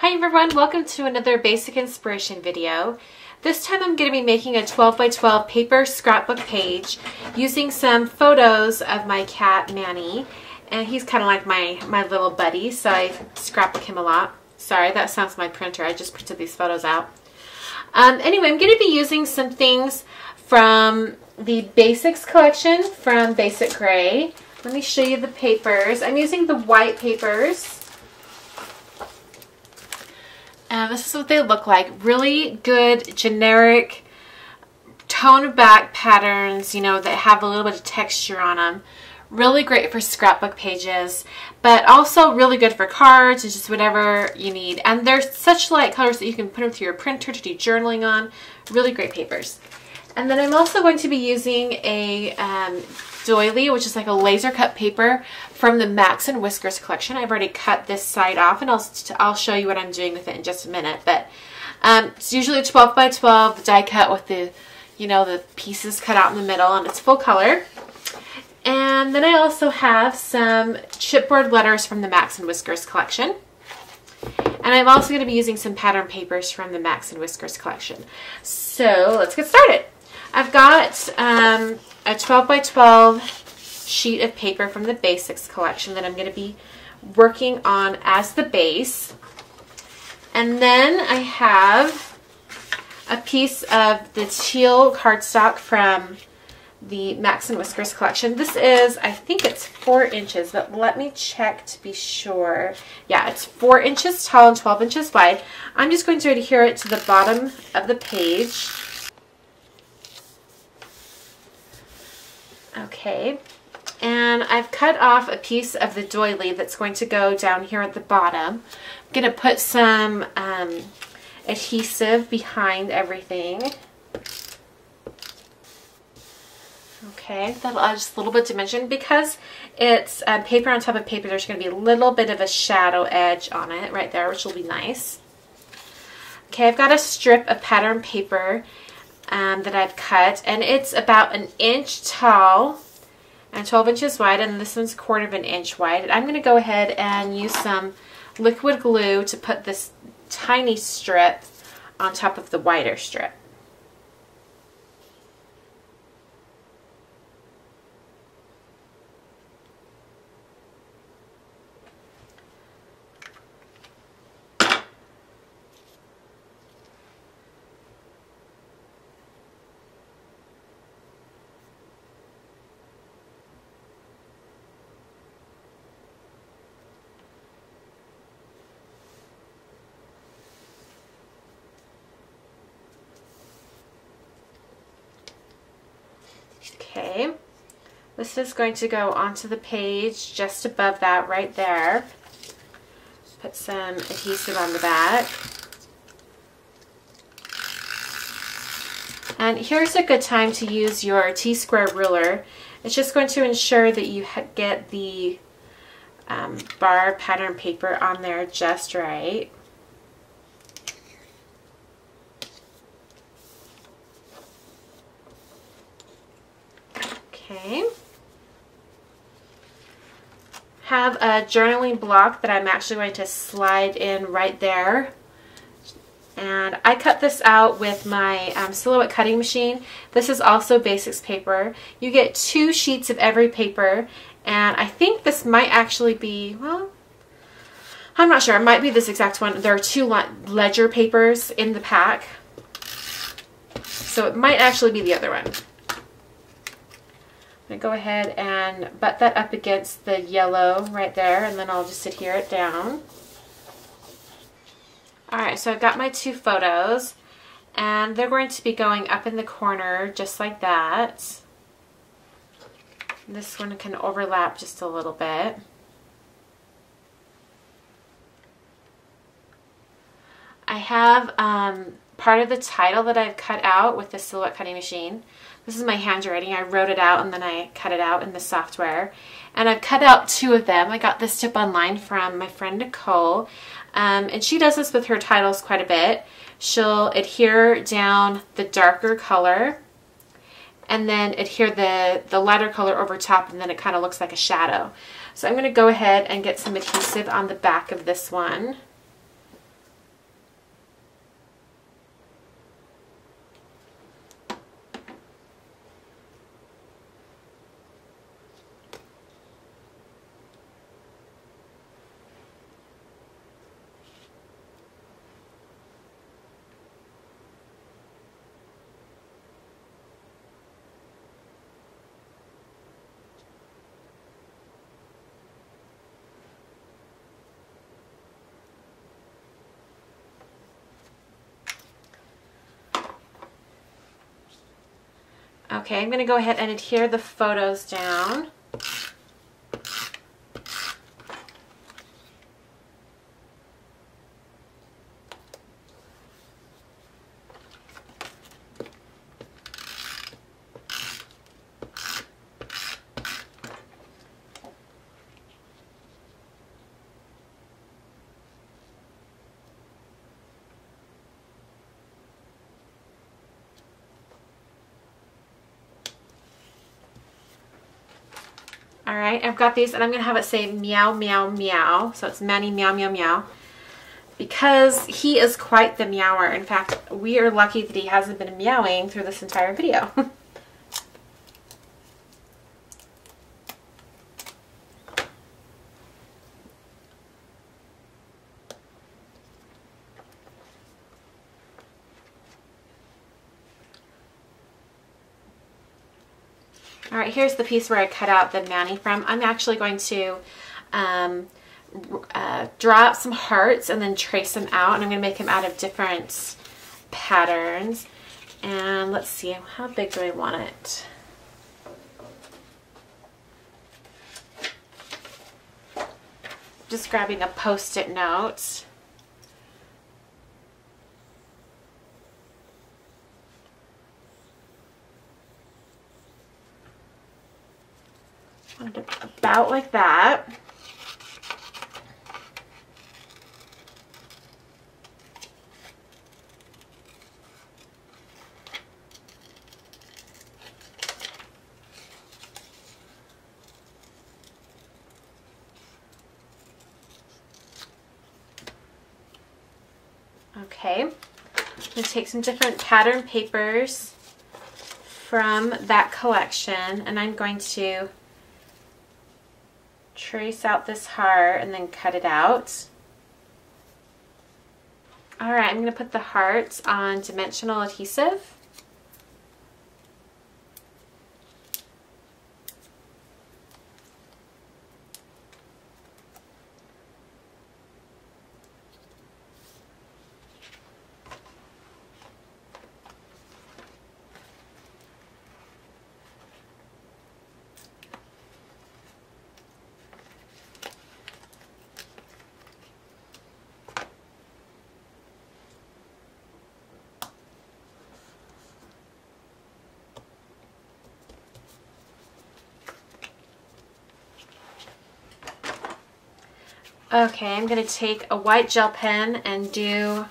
Hi everyone, welcome to another basic inspiration video. This time I'm going to be making a 12 by 12 paper scrapbook page using some photos of my cat Manny, and he's kind of like my little buddy, so I scrapbook him a lot. Sorry, that sounds my printer. I just printed these photos out. Anyway, I'm going to be using some things from the Basics collection from basicgrey. Let me show you the papers. I'm using the white papers. And this is what they look like. Really good, generic, toned back patterns, you know, that have a little bit of texture on them. Really great for scrapbook pages, but also really good for cards and just whatever you need. And they're such light colors that you can put them through your printer to do journaling on. Really great papers. And then I'm also going to be using a doily, which is like a laser cut paper from the Max and Whiskers collection. I've already cut this side off, and I'll show you what I'm doing with it in just a minute. But it's usually 12 by 12 die cut with the, you know, the pieces cut out in the middle, and it's full color. And then I also have some chipboard letters from the Max and Whiskers collection. And I'm also going to be using some pattern papers from the Max and Whiskers collection. So let's get started. I've got a 12 by 12 sheet of paper from the Basics collection that I'm going to be working on as the base. And then I have a piece of the teal cardstock from the Max and Whiskers collection. This is, I think it's 4 inches, but let me check to be sure. Yeah, it's 4 inches tall and 12 inches wide. I'm just going to adhere it to the bottom of the page. Okay, and I've cut off a piece of the doily that's going to go down here at the bottom. I'm going to put some adhesive behind everything. Okay, that'll add just a little bit of dimension. Because it's paper on top of paper, there's going to be a little bit of a shadow edge on it right there, which will be nice. Okay, I've got a strip of pattern paper that I've cut, and it's about 1 inch tall and 12 inches wide, and this one's 1/4 of an inch wide. I'm going to go ahead and use some liquid glue to put this tiny strip on top of the wider strip. Okay, this is going to go onto the page just above that right there. Put some adhesive on the back. And here's a good time to use your T-square ruler. It's just going to ensure that you get the bar pattern paper on there just right. Okay. Have a journaling block that I'm actually going to slide in right there. And I cut this out with my Silhouette cutting machine. This is also Basics paper. You get 2 sheets of every paper, and I think this might actually be, well, I'm not sure. It might be this exact one. There are 2 ledger papers in the pack, so it might actually be the other one. I'm going to go ahead and butt that up against the yellow right there, and then I'll just adhere it down. Alright, so I've got my 2 photos, and they're going to be going up in the corner just like that. This one can overlap just a little bit. I have part of the title that I've cut out with the Silhouette cutting machine. This is my handwriting. I wrote it out and then I cut it out in the software. And I've cut out 2 of them. I got this tip online from my friend Nicole. And she does this with her titles quite a bit. She'll adhere down the darker color and then adhere the lighter color over top, and then it kind of looks like a shadow. So I'm going to go ahead and get some adhesive on the back of this one. Okay, I'm going to go ahead and adhere the photos down. All right, I've got these, and I'm going to have it say meow, meow, meow. So it's Manny meow, meow, meow. Because he is quite the meower. In fact, we are lucky that he hasn't been meowing through this entire video. All right, here's the piece where I cut out the Manny from. I'm actually going to draw out some hearts and then trace them out, and I'm going to make them out of different patterns. And let's see, how big do I want it? Just grabbing a Post-it note. About like that. Okay, I'm going to take some different pattern papers from that collection, and I'm going to trace out this heart and then cut it out. All right, I'm going to put the hearts on dimensional adhesive. Okay, I'm going to take a white gel pen and do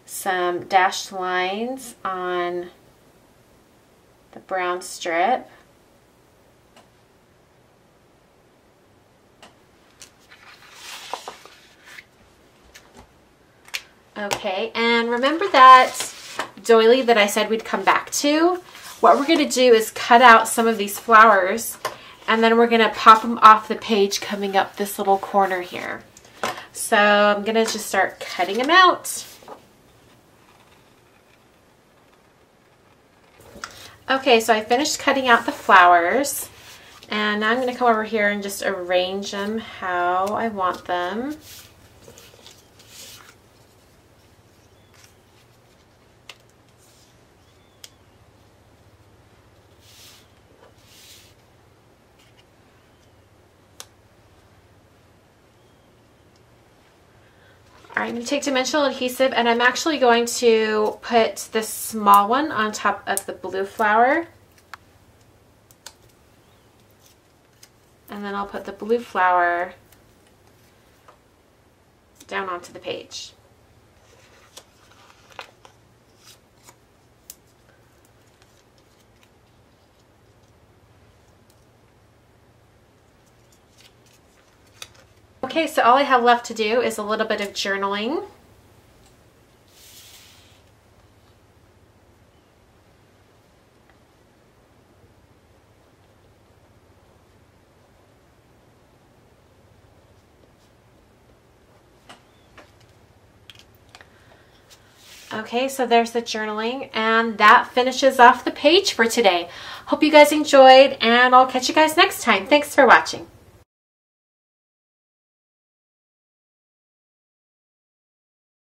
some dashed lines on the brown strip. Okay, and remember that doily that I said we'd come back to? What we're going to do is cut out some of these flowers, and then we're going to pop them off the page coming up this little corner here. So I'm going to just start cutting them out. Okay, so I finished cutting out the flowers, and now I'm going to come over here and just arrange them how I want them. Alright, I'm going to take dimensional adhesive, and I'm actually going to put this small one on top of the blue flower. And then I'll put the blue flower down onto the page. Okay, so all I have left to do is a little bit of journaling. Okay, so there's the journaling, and that finishes off the page for today. Hope you guys enjoyed, and I'll catch you guys next time. Thanks for watching.